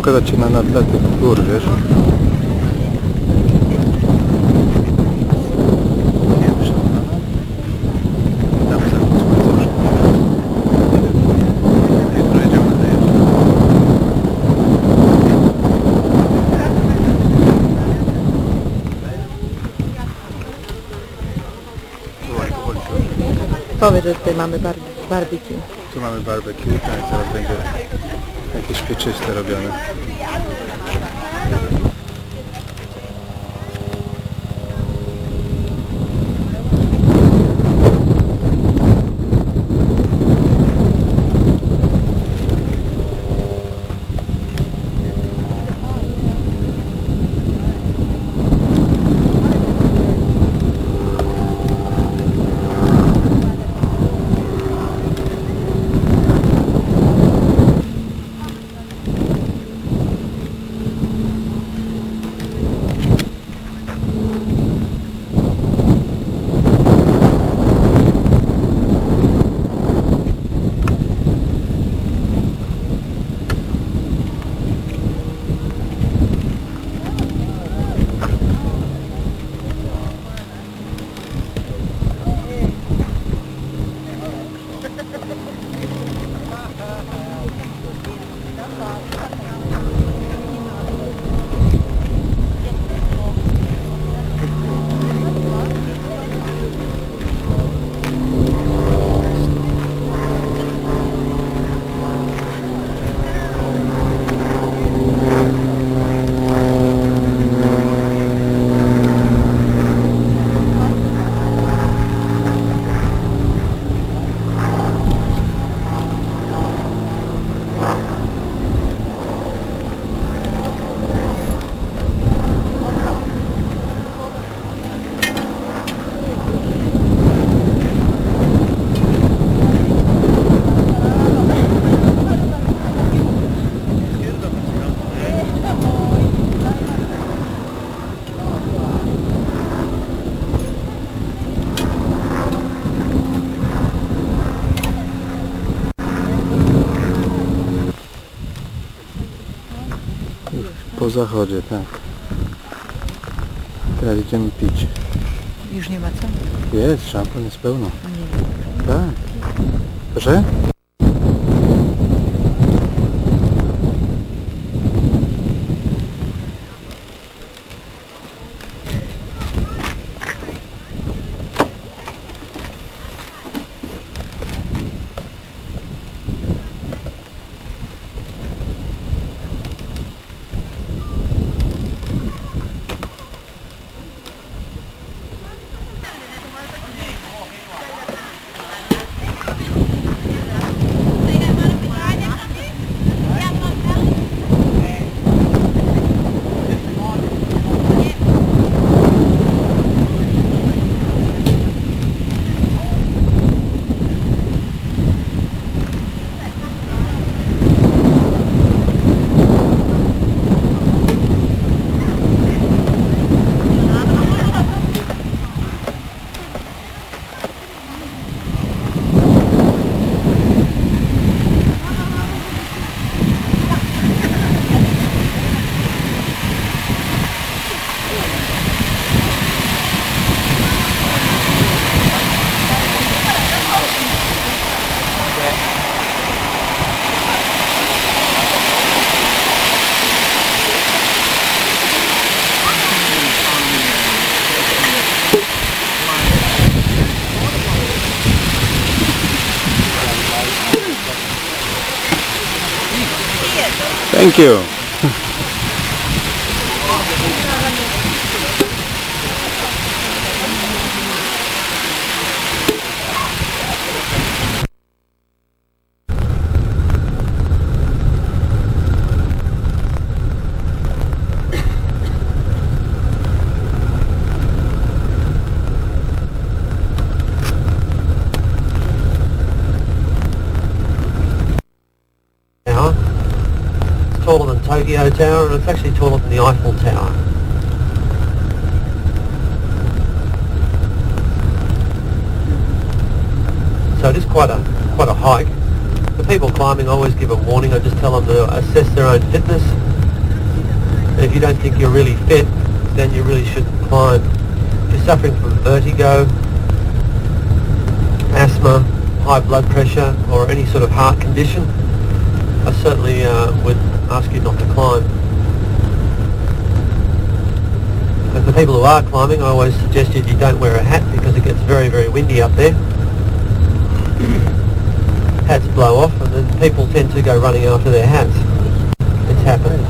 pokazać Ci na tle tych gór, wiesz? Powiedz, że tutaj mamy barbecue. Tu mamy barbecue, tak, zaraz będzie jakieś pieczyste robione. Po zachodzie, tak. Teraz idziemy pić. Już nie ma co? Jest, szampan jest pełno. Nie. Tak. Proszę? Thank you. Taller than Tokyo Tower, and it's actually taller than the Eiffel Tower. So it is quite a hike. The people climbing, I always give a warning. I just tell them to assess their own fitness. And if you don't think you're really fit, then you really shouldn't climb. If you're suffering from vertigo, asthma, high blood pressure, or any sort of heart condition, I certainly would ask you not to climb. And for people who are climbing, I always suggest you don't wear a hat because it gets very, very windy up there. Hats blow off and then people tend to go running after their hats. It's happened.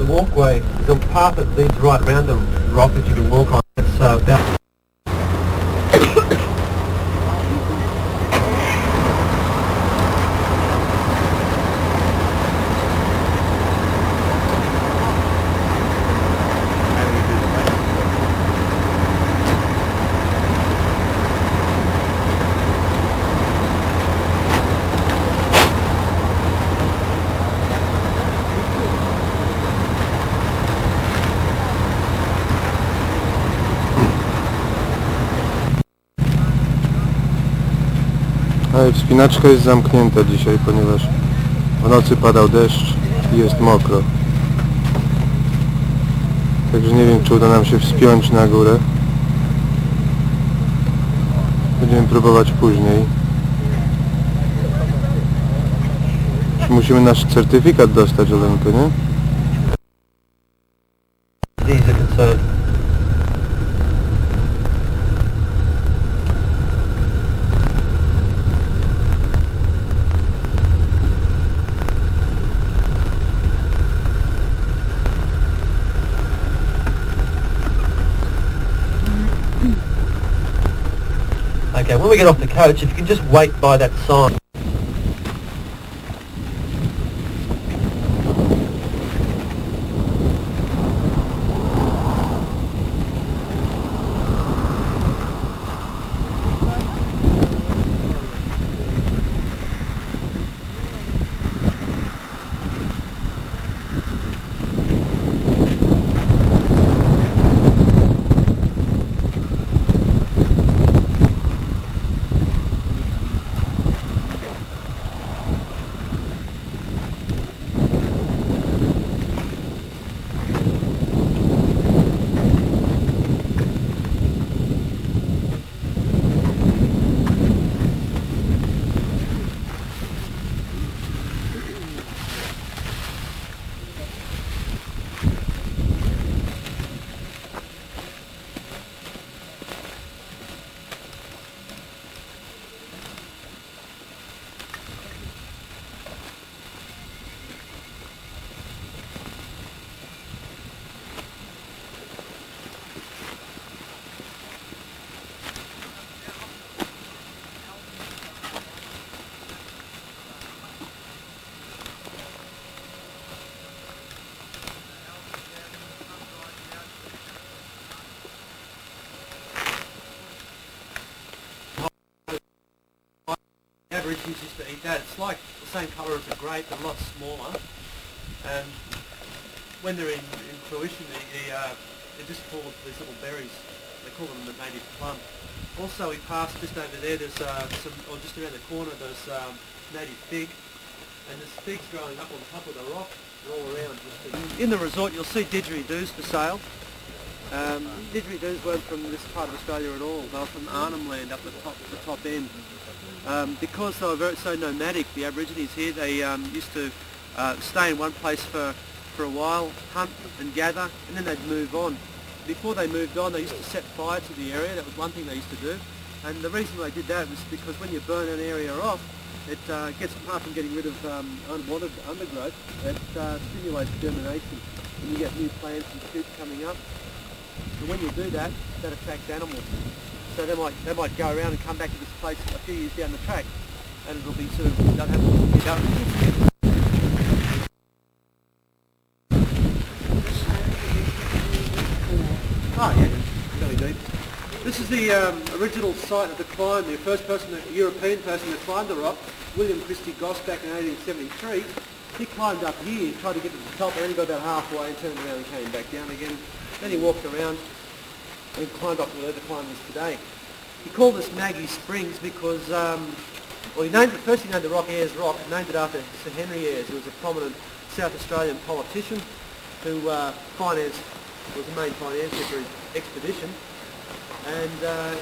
Walkway, the path that leads right round the rock that you can walk on, it's about... Ale wspinaczka jest zamknięta dzisiaj, ponieważ w nocy padał deszcz i jest mokro. Także nie wiem, czy uda nam się wspiąć na górę. Będziemy próbować później. Musimy nasz certyfikat dostać, Oleńko, nie? These are concerned. Okay, when we get off the coach, if you can just wait by that sign. Aborigines used to eat that. It's like the same colour as a grape, but a lot smaller. And when they're in fruition, they're just full of these little berries. They call them the native plum. Also, we passed just over there. There's or just around the corner. There's native fig, and there's figs growing up on top of the rock. They're all around. In the resort, you'll see didgeridoos for sale. Didgeridoos weren't from this part of Australia at all. They were from Arnhem Land up the top end. Because they were so nomadic, the Aborigines here, they used to stay in one place for a while, hunt and gather, and then they'd move on. Before they moved on, they used to set fire to the area. That was one thing they used to do. And the reason they did that was because when you burn an area off, it gets, apart from getting rid of unwanted undergrowth, it stimulates germination, and you get new plants and shoots coming up. And when you do that, that attracts animals. So they might go around and come back to this place a few years down the track, and it'll be sort of, they'll have to pick up. Oh yeah, fairly deep. This is the original site of the climb. The first person, the European person that climbed the rock, William Christie Goss, back in 1873. He climbed up here, tried to get to the top, and then he got about halfway and turned around and came back down again. Then he walked around and climbed up to where the climb is today. He called this Maggie Springs because, well, he named the rock Ayers Rock, named it after Sir Henry Ayers, who was a prominent South Australian politician who was the main financier for his expedition. And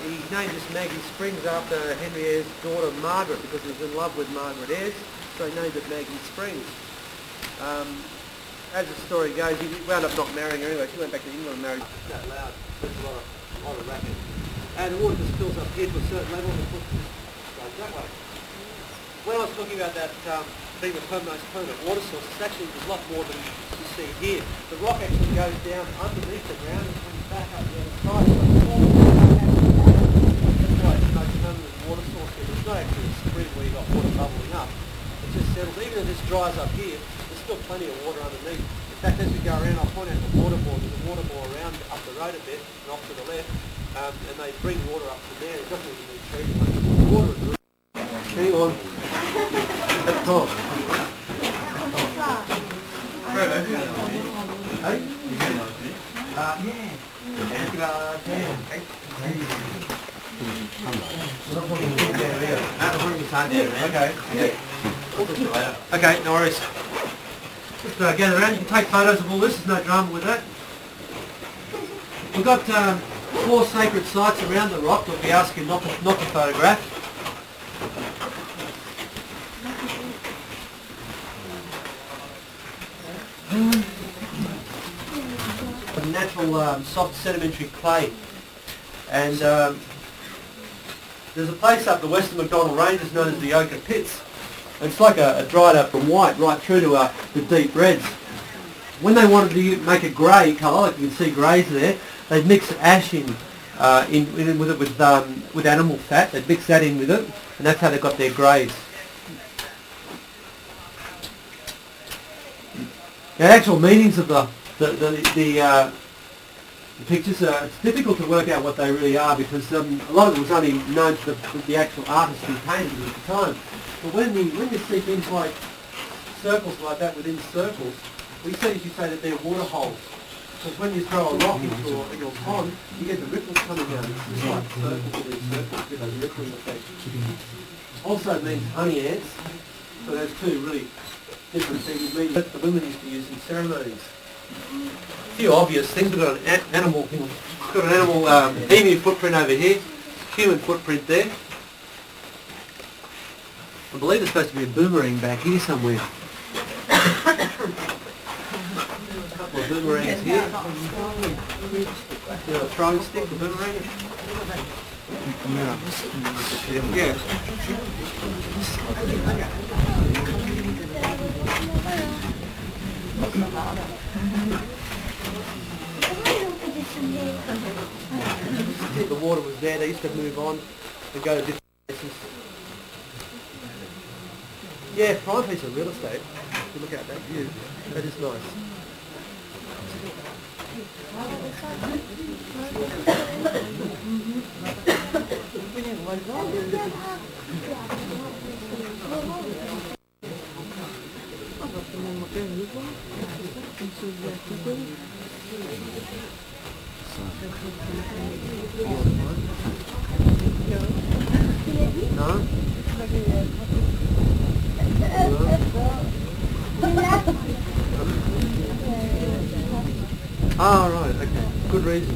he named this Maggie Springs after Henry Ayers' daughter Margaret because he was in love with Margaret Ayers, so he named it Maggie Springs. As the story goes, he wound up not marrying her anyway. She went back to England and married. It's that loud, there's a lot of racket. And the water just fills up here to a certain level and goes that way. When I was talking about that being the most permanent water source, it's actually a lot more than you see here. The rock actually goes down underneath the ground and comes back up the other side. So that's why it's the most permanent water source here. There's not actually a spring where you've got water bubbling up. It just settles. Even if this dries up here, there's still plenty of water underneath. In fact, as we go around, I'll point out the water bore. There's a water bore around up the road a bit and off to the left, and they bring water up from there. It doesn't even need treating. The water is really... Hang on. At the top. Hey? Okay, no worries. Just gather around. You can take photos of all this. There's no drama with that. We've got 4 sacred sites around the rock that we ask you not to photograph. Natural soft sedimentary clay, and there's a place up the western McDonnell Ranges known as the Ochre Pits. It's like a dried up from white right through to the deep reds. When they wanted to make a grey colour, like you can see greys there, they'd mix ash in with it with animal fat. They'd mix that in with it, and that's how they got their greys. The actual meanings of the pictures, it's difficult to work out what they really are because a lot of it was only known to the actual artists who painted it at the time. But when you see things like circles like that within circles, we essentially say that they're water holes. Because when you throw a rock into your pond, you get the ripples coming out. It's just like circles within circles, you get those rippling effects. Also means honey ants. So there's 2 really different things. It means that the women used to use in ceremonies. A few obvious things. We've got an animal emu footprint over here, human footprint there. I believe there's supposed to be a boomerang back here somewhere. A couple of boomerangs here. A throwing stick, a boomerang. Yeah. If the water was there, they used to move on and go to different places. Yeah, prime piece of real estate. If you look at that view, that is nice. No? Oh, right, okay. Good reason.